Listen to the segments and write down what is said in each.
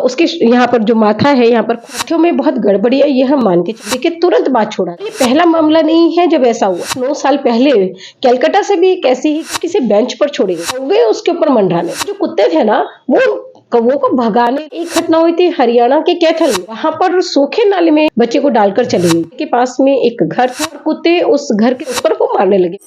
उसके यहाँ पर जो माथा है, यहाँ पर कुत्थों में बहुत गड़बड़ी है, ये हम मान के चलिए कि तुरंत बात छोड़ा। ये पहला मामला नहीं है जब ऐसा हुआ। 9 साल पहले कलकत्ता से भी एक ऐसी ही किसी बेंच पर छोड़ी गई, वे उसके ऊपर मंडराने। जो कुत्ते थे ना, वो कौवों को भगाने। एक घटना हुई थी हरियाणा के कैथल में। वहां पर सूखे नाले में बच्चे को डालकर चली गई। के पास में एक घर था, कुत्ते उस घर के ऊपर को मारने लगे।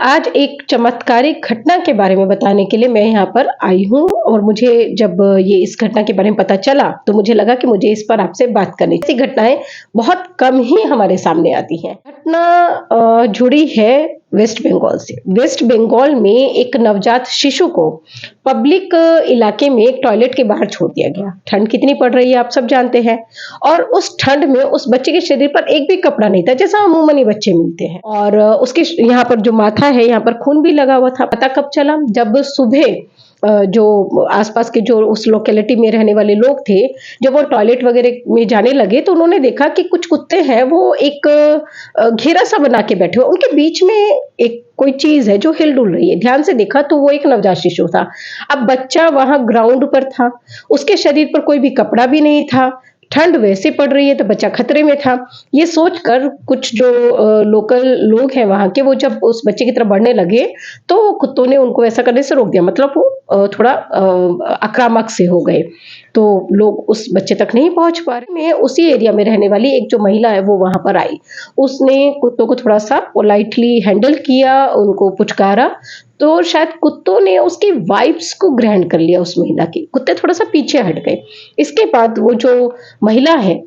आज एक चमत्कारिक घटना के बारे में बताने के लिए मैं यहाँ पर आई हूँ, और मुझे जब ये इस घटना के बारे में पता चला तो मुझे लगा कि मुझे इस पर आपसे बात करनी। ऐसी घटनाएं बहुत कम ही हमारे सामने आती हैं। घटना जुड़ी है वेस्ट बंगाल से। वेस्ट बंगाल में एक नवजात शिशु को पब्लिक इलाके में एक टॉयलेट के बाहर छोड़ दिया गया। ठंड कितनी पड़ रही है आप सब जानते हैं, और उस ठंड में उस बच्चे के शरीर पर एक भी कपड़ा नहीं था, जैसा अमूमन ही बच्चे मिलते हैं। और उसके यहाँ पर जो माथा है, यहाँ पर खून भी लगा हुआ था। पता कब चला? जब सुबह जो आसपास के जो उस लोकेलिटी में रहने वाले लोग थे, जब वो टॉयलेट वगैरह में जाने लगे तो उन्होंने देखा कि कुछ कुत्ते हैं, वो एक घेरा सा बना के बैठे हुए, उनके बीच में एक कोई चीज है जो हिल डुल रही है। ध्यान से देखा तो वो एक नवजात शिशु था। अब बच्चा वहां ग्राउंड पर था, उसके शरीर पर कोई भी कपड़ा भी नहीं था, ठंड वैसे पड़ रही है तो बच्चा खतरे में था। ये सोचकर कुछ जो लोकल लोग हैं वहां के, वो जब उस बच्चे की तरफ बढ़ने लगे तो कुत्तों ने उनको ऐसा करने से रोक दिया। मतलब वो थोड़ा आक्रामक से हो गए, तो लोग उस बच्चे तक नहीं पहुंच पा रहे। में उसी एरिया में रहने वाली एक जो महिला है वो वहां पर आई। उसने कुत्तों को थोड़ा सा पोलाइटली हैंडल किया, उनको पुचकारा, तो शायद कुत्तों ने उसकी वाइब्स को ग्रहण कर लिया उस महिला की। कुत्ते थोड़ा सा पीछे हट गए। इसके बाद वो जो महिला है,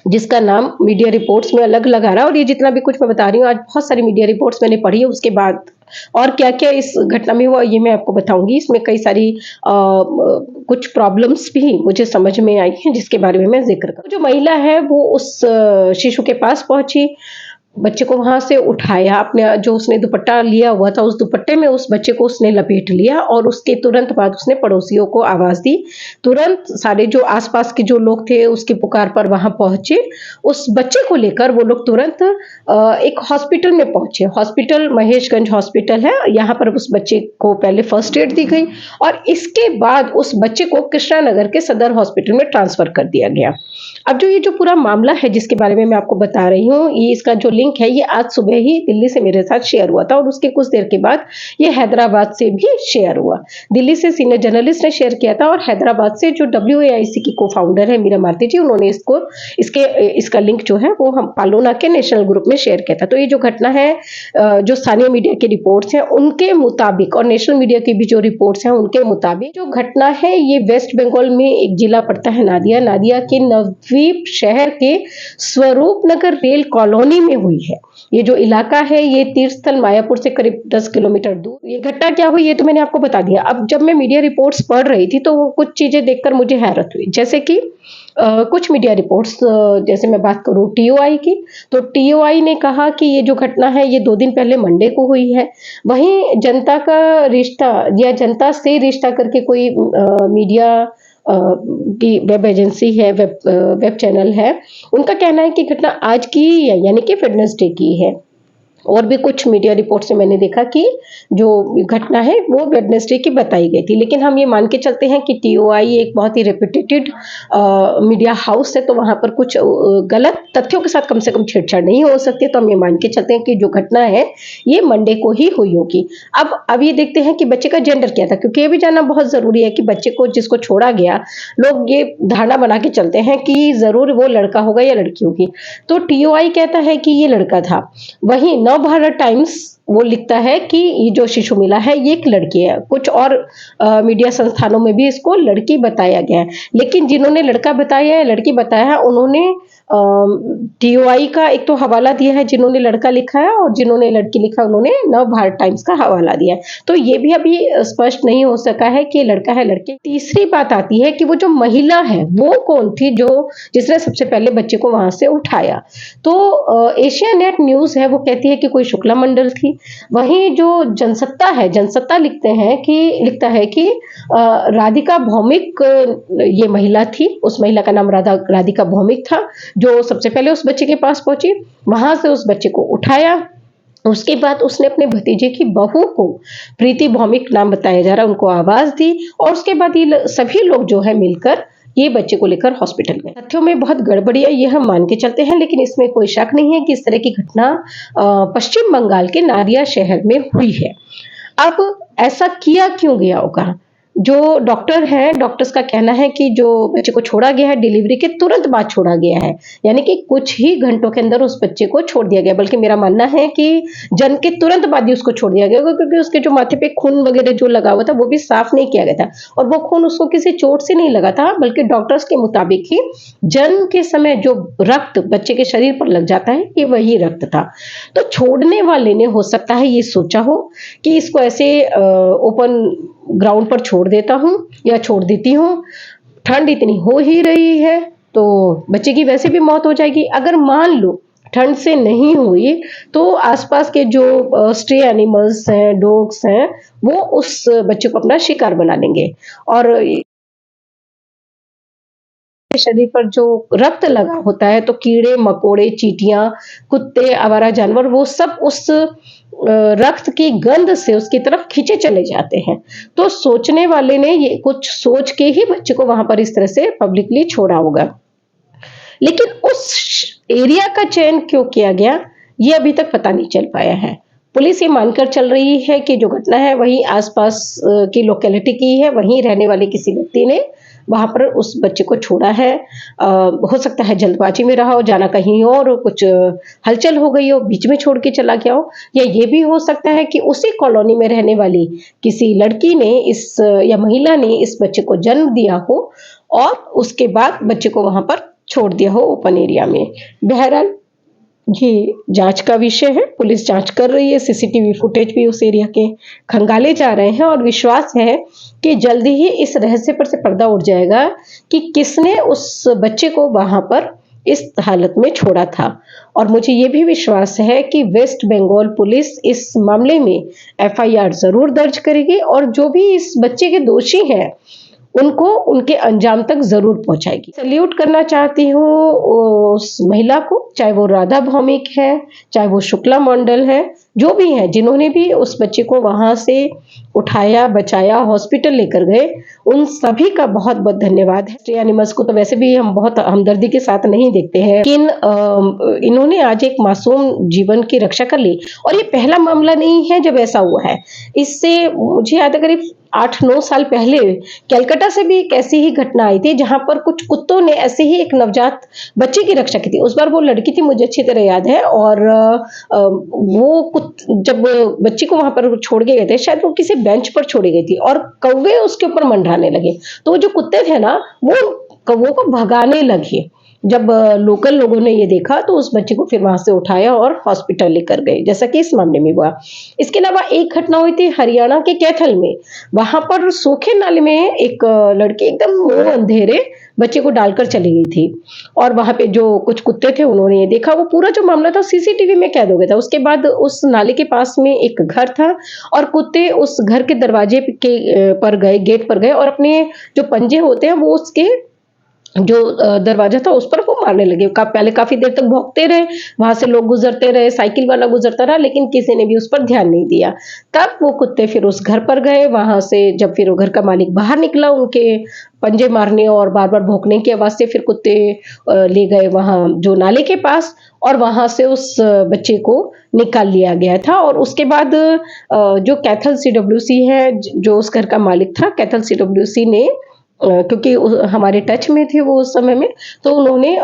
जिसका नाम मीडिया रिपोर्ट्स में अलग अलग आ रहा है, और ये जितना भी कुछ मैं बता रही हूँ आज बहुत सारी मीडिया रिपोर्ट्स मैंने पढ़ी है, उसके बाद और क्या क्या इस घटना में हुआ ये मैं आपको बताऊंगी। इसमें कई सारी कुछ प्रॉब्लम्स भी मुझे समझ में आई हैं, जिसके बारे में मैं जिक्र करूँ। जो महिला है वो उस शिशु के पास पहुंची, बच्चे को वहां से उठाया, अपने जो उसने दुपट्टा लिया हुआ था उस दुपट्टे में उस बच्चे को उसने लपेट लिया, और उसके तुरंत बाद उसने पड़ोसियों को आवाज दी। तुरंत सारे जो आसपास के जो लोग थे उसके पुकार पर वहां पहुंचे। उस बच्चे को लेकर वो लोग तुरंत एक हॉस्पिटल में पहुंचे। हॉस्पिटल महेशगंज हॉस्पिटल है, यहाँ पर उस बच्चे को पहले फर्स्ट एड दी गई, और इसके बाद उस बच्चे को कृष्णा नगर के सदर हॉस्पिटल में ट्रांसफर कर दिया गया। अब जो ये जो पूरा मामला है जिसके बारे में मैं आपको बता रही हूँ, ये इसका जो लिंक है ये आज सुबह ही दिल्ली से मेरे साथ शेयर हुआ था, और उसके कुछ देर के बाद ये हैदराबाद से भी शेयर हुआ। दिल्ली से सीनियर जर्नलिस्ट ने शेयर किया था, और हैदराबाद से जो WAIC की को फाउंडर है मीरा मारती जी, उन्होंने इसका लिंक जो है वो हम पालोना के नेशनल ग्रुप में शेयर किया था। तो ये जो घटना है, जो स्थानीय मीडिया की रिपोर्ट्स हैं उनके मुताबिक, और नेशनल मीडिया की भी जो रिपोर्ट्स हैं उनके मुताबिक, जो घटना है ये वेस्ट बंगाल में एक जिला पड़ता है नादिया के नवद्वीप शहर के स्वरूप नगर रेल कॉलोनी में हुई है। ये जो इलाका है ये तीर्थस्थल मायापुर से करीब 10 किलोमीटर दूर। ये घटना क्या हुई ये तो मैंने आपको बता दिया। अब जब मैं मीडिया रिपोर्ट्स पढ़ रही थी तो वो कुछ चीजें देखकर मुझे हैरत हुई, जैसे कि कुछ मीडिया रिपोर्ट्स, जैसे मैं बात करूं TOI की, तो TOI ने कहा कि ये जो घटना है ये 2 दिन पहले मंडे को हुई है। वहीं जनता का रिश्ता या जनता से रिश्ता करके कोई मीडिया की वेब एजेंसी है, वेब चैनल है, उनका कहना है कि घटना आज की है, यानी कि वेडनेसडे की है। और भी कुछ मीडिया रिपोर्ट से मैंने देखा कि जो घटना है वो वेडनेसडे की बताई गई थी, लेकिन हम ये मान के चलते हैं कि TOI एक बहुत ही रेपुटेटेड मीडिया हाउस है, तो वहां पर कुछ गलत तथ्यों के साथ कम से कम छेड़छाड़ नहीं हो सकती। तो हम ये मान के चलते हैं कि जो घटना है ये मंडे को ही हुई होगी। अब ये देखते हैं कि बच्चे का जेंडर क्या था, क्योंकि ये भी जानना बहुत जरूरी है कि बच्चे को जिसको छोड़ा गया, लोग ये धारणा बना के चलते हैं कि जरूर वो लड़का होगा या लड़की होगी। तो TOI कहता है कि ये लड़का था। वहीं नव भारत टाइम्स वो लिखता है कि ये जो शिशु मिला है ये एक लड़की है। कुछ और मीडिया संस्थानों में भी इसको लड़की बताया गया है, लेकिन जिन्होंने लड़का बताया है, लड़की बताया है, उन्होंने TOI का एक तो हवाला दिया है जिन्होंने लड़का लिखा है, और जिन्होंने लड़की लिखा उन्होंने नव भारत टाइम्स का हवाला दिया है। तो ये भी अभी स्पष्ट नहीं हो सका है कि लड़का है लड़की। तीसरी बात आती है कि वो जो महिला है वो कौन थी जिसने सबसे पहले बच्चे को वहां से उठाया। तो एशिया नेट न्यूज है वो कहती है कि कोई शुक्ला मंडल थी। वहीं जो जनसत्ता है, जनसत्ता लिखता है कि राधिका भौमिक ये महिला थी। उस महिला का नाम राधिका भौमिक था, जो सबसे पहले उस बच्चे के पास पहुंची, वहां से उस बच्चे को उठाया, उसके बाद उसने अपने भतीजे की बहू को, प्रीति भौमिक नाम बताया जा रहा है, उनको आवाज दी और उसके बाद ये सभी लोग जो है मिलकर ये बच्चे को लेकर हॉस्पिटल गए। तथ्यों में बहुत गड़बड़ी है ये हम मान के चलते हैं, लेकिन इसमें कोई शक नहीं है कि इस तरह की घटना पश्चिम बंगाल के नारिया शहर में हुई है। अब ऐसा किया क्यों गया होगा? जो डॉक्टर हैं, डॉक्टर्स का कहना है कि जो बच्चे को छोड़ा गया है डिलीवरी के तुरंत बाद छोड़ा गया है, यानी कि कुछ ही घंटों के अंदर उस बच्चे को छोड़ दिया गया। बल्कि मेरा मानना है कि जन्म के तुरंत बाद ही उसको छोड़ दिया गया, क्योंकि उसके जो माथे पे खून वगैरह जो लगा हुआ था वो भी साफ नहीं किया गया था और वो खून उसको किसी चोट से नहीं लगा था, बल्कि डॉक्टर्स के मुताबिक ही जन्म के समय जो रक्त बच्चे के शरीर पर लग जाता है ये वही रक्त था। तो छोड़ने वाले ने हो सकता है ये सोचा हो कि इसको ऐसे ओपन ग्राउंड पर छोड़ देता हूँ या छोड़ देती हूँ, ठंड इतनी हो ही रही है तो बच्चे की वैसे भी मौत हो जाएगी। अगर मान लो ठंड से नहीं हुई तो आसपास के जो स्ट्रे एनिमल्स हैं, डॉग्स हैं, वो उस बच्चे को अपना शिकार बना लेंगे और शरीर पर जो रक्त लगा होता है तो कीड़े मकोड़े, चींटियां, कुत्ते, आवारा जानवर वो सब उस रक्त की गंध से उसकी तरफ खींचे चले जाते हैं। तो सोचने वाले ने ये कुछ सोच के ही बच्चे को वहां पर इस तरह से पब्लिकली छोड़ा होगा। लेकिन उस एरिया का चयन क्यों किया गया ये अभी तक पता नहीं चल पाया है। पुलिस ये मानकर चल रही है कि जो घटना है वही आसपास की लोकेलिटी की है, वहीं रहने वाले किसी व्यक्ति ने वहां पर उस बच्चे को छोड़ा है। हो सकता है जल्दबाजी में रहा हो, जाना कहीं और, कुछ हलचल हो गई हो, बीच में छोड़ के चला गया हो, या ये भी हो सकता है कि उसी कॉलोनी में रहने वाली किसी लड़की ने इस या महिला ने इस बच्चे को जन्म दिया हो और उसके बाद बच्चे को वहां पर छोड़ दिया हो ओपन एरिया में। बहरहाल ये जांच का विषय है, पुलिस जांच कर रही है, सीसीटीवी फुटेज भी उस एरिया के खंगाले जा रहे हैं और विश्वास है कि जल्दी ही इस रहस्य पर से पर्दा उठ जाएगा कि किसने उस बच्चे को वहां पर इस हालत में छोड़ा था। और मुझे ये भी विश्वास है कि वेस्ट बंगाल पुलिस इस मामले में एफआईआर जरूर दर्ज करेगी और जो भी इस बच्चे के दोषी हैं उनको उनके अंजाम तक जरूर पहुंचाएगी। सल्यूट करना चाहती हूँ उस महिला को, चाहे वो राधा भौमिक है, चाहे वो शुक्ला मंडल है, जो भी है, जिन्होंने भी उस बच्चे को वहां से उठाया, बचाया, हॉस्पिटल लेकर गए, उन सभी का बहुत बहुत धन्यवाद है। स्ट्रे एनिमल्स को तो वैसे भी हम बहुत हमदर्दी के साथ नहीं देखते हैं, लेकिन इन्होंने आज एक मासूम जीवन की रक्षा कर ली और ये पहला मामला नहीं है जब ऐसा हुआ है। इससे मुझे याद है करीब 8-9 साल पहले कलकत्ता से भी एक ऐसी ही घटना आई थी जहां पर कुछ कुत्तों ने ऐसे ही एक नवजात बच्चे की रक्षा की थी। उस बार वो लड़की थी, मुझे अच्छी तरह याद है, और वो जब बच्ची को वहां पर छोड़ के गए थे, शायद वो किसी बेंच पर छोड़ी गई थी और कौवे उसके ऊपर मंडराने लगे, तो जो कुत्ते थे ना वो कौवों को भगाने लगे। जब लोकल लोगों ने ये देखा तो उस बच्चे को फिर वहां से उठाया और हॉस्पिटल लेकर गए, जैसा कि इस मामले में हुआ। इसके अलावा एक घटना हुई थी हरियाणा के कैथल में। वहां पर सूखे नाले में एक लड़की एकदम मुंह अंधेरे बच्चे को डालकर चली गई थी और वहां पे जो कुछ कुत्ते थे उन्होंने ये देखा। वो पूरा जो मामला था सीसीटीवी में कैद हो गया था। उसके बाद उस नाले के पास में एक घर था और कुत्ते उस घर के दरवाजे के पर गए, गेट पर गए और अपने जो पंजे होते हैं वो उसके जो दरवाजा था उस पर वो मारने लगे। पहले काफी देर तक भौंकते रहे, वहां से लोग गुजरते रहे, साइकिल वाला गुजरता रहा, लेकिन किसी ने भी उस पर ध्यान नहीं दिया। तब वो कुत्ते फिर उस घर पर गए, वहां से जब फिर वो घर का मालिक बाहर निकला उनके पंजे मारने और बार बार भौंकने की आवाज से, फिर कुत्ते ले गए वहां जो नाले के पास और वहां से उस बच्चे को निकाल लिया गया था। और उसके बाद जो कैथल सीडब्ल्यूसी है, जो उस घर का मालिक था, कैथल सीडब्ल्यूसी ने क्योंकि हमारे टच में थे वो उस समय में, तो उन्होंने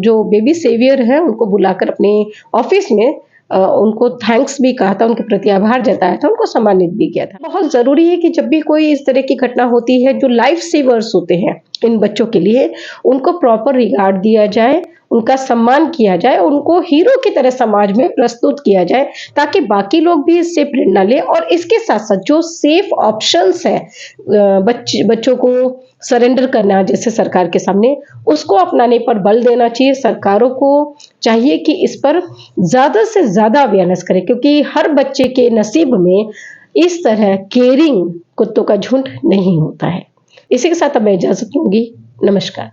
जो बेबी सेवियर है उनको बुलाकर अपने ऑफिस में उनको थैंक्स भी कहा था, उनके प्रति आभार जताया था, उनको सम्मानित भी किया था। बहुत जरूरी है कि जब भी कोई इस तरह की घटना होती है, जो लाइफ सेवर्स होते हैं इन बच्चों के लिए, उनको प्रॉपर रिगार्ड दिया जाए, उनका सम्मान किया जाए, उनको हीरो की तरह समाज में प्रस्तुत किया जाए, ताकि बाकी लोग भी इससे प्रेरणा लें। और इसके साथ साथ जो सेफ ऑप्शंस है बच्चों को सरेंडर करना जैसे सरकार के सामने, उसको अपनाने पर बल देना चाहिए। सरकारों को चाहिए कि इस पर ज्यादा से ज्यादा अवेयरनेस करें, क्योंकि हर बच्चे के नसीब में इस तरह केयरिंग कुत्तों का झुंड नहीं होता है। इसी के साथ अब मैं इजाजत लूंगी। नमस्कार।